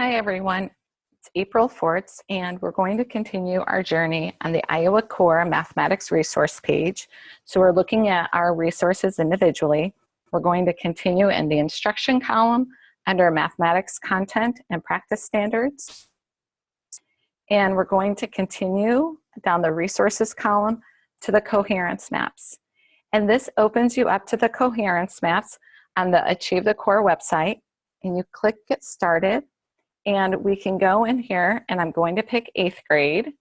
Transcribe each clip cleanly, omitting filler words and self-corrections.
Hi everyone, it's April 4th and we're going to continue our journey on the Iowa Core Mathematics resource page. So we're looking at our resources individually. We're going to continue in the instruction column under mathematics content and practice standards. And we're going to continue down the resources column to the Coherence Maps. And this opens you up to the Coherence Maps on the Achieve the Core website. And you click Get Started. And we can go in here, and I'm going to pick 8th grade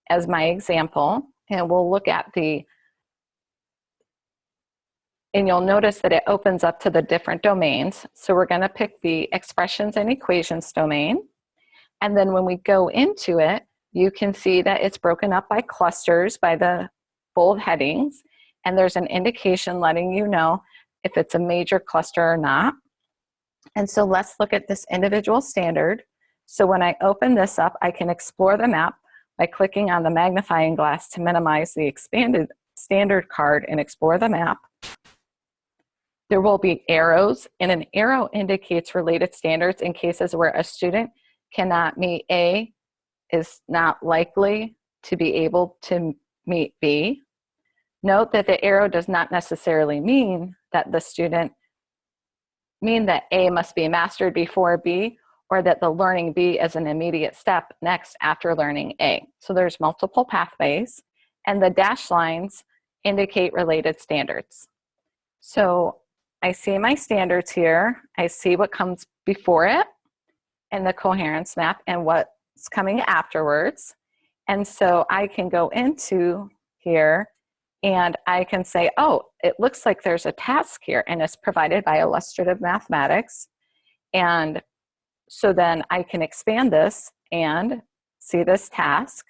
as my example, and we'll look at and you'll notice that it opens up to the different domains. So we're going to pick the expressions and equations domain. And then when we go into it, you can see that it's broken up by clusters by the bold headings, and there's an indication letting you know if it's a major cluster or not. And so let's look at this individual standard. So when I open this up, I can explore the map by clicking on the magnifying glass to minimize the expanded standard card and explore the map. There will be arrows, and an arrow indicates related standards in cases where a student cannot meet A, is not likely to be able to meet B. Note that the arrow does not necessarily mean that that A must be mastered before B, or that the learning B is an immediate step next after learning A. So there's multiple pathways, and the dashed lines indicate related standards. So I see my standards here. I see what comes before it in the coherence map and what's coming afterwards. And so I can go into here and I can say, oh, it looks like there's a task here, and it's provided by Illustrative Mathematics. And so then I can expand this and see this task,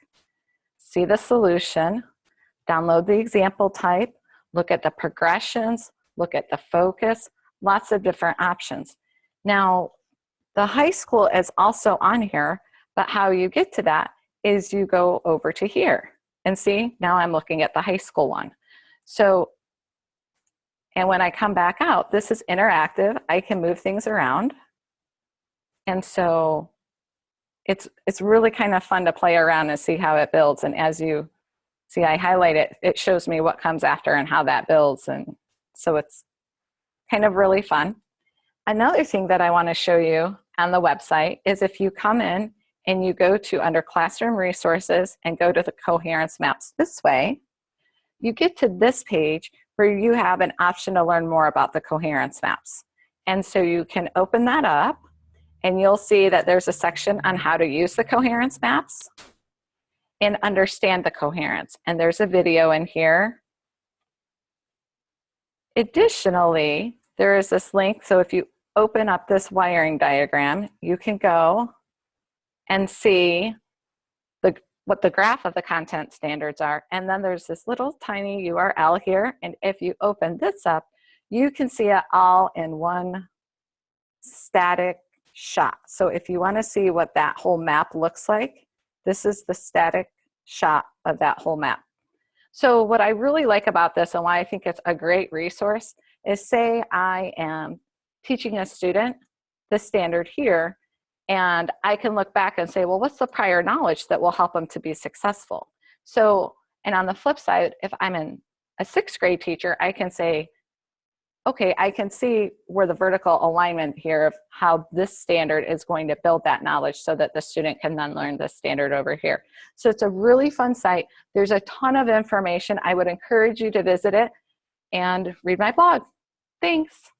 see the solution, download the example type, look at the progressions, look at the focus, lots of different options. Now, the high school is also on here, but how you get to that is you go over to here. And see, now I'm looking at the high school one. So, and when I come back out, this is interactive. I can move things around. And so it's really kind of fun to play around and see how it builds. And as you see, I highlight it, it shows me what comes after and how that builds. And so it's kind of really fun. Another thing that I want to show you on the website is if you come in and you go to under Classroom Resources and go to the Coherence Maps this way, you get to this page where you have an option to learn more about the Coherence Maps. And so you can open that up and you'll see that there's a section on how to use the Coherence Maps and understand the coherence. And there's a video in here. Additionally, there is this link. So if you open up this wiring diagram, you can go and see what the graph of the content standards are. And then there's this little tiny URL here. And if you open this up, you can see it all in one static shot. So if you want to see what that whole map looks like, this is the static shot of that whole map. So what I really like about this and why I think it's a great resource is, say I am teaching a student the standard here, and I can look back and say, well, what's the prior knowledge that will help them to be successful? So, and on the flip side, if I'm a 6th grade teacher, I can say, okay, I can see where the vertical alignment here of how this standard is going to build that knowledge so that the student can then learn the standard over here. So it's a really fun site. There's a ton of information. I would encourage you to visit it and read my blog. Thanks.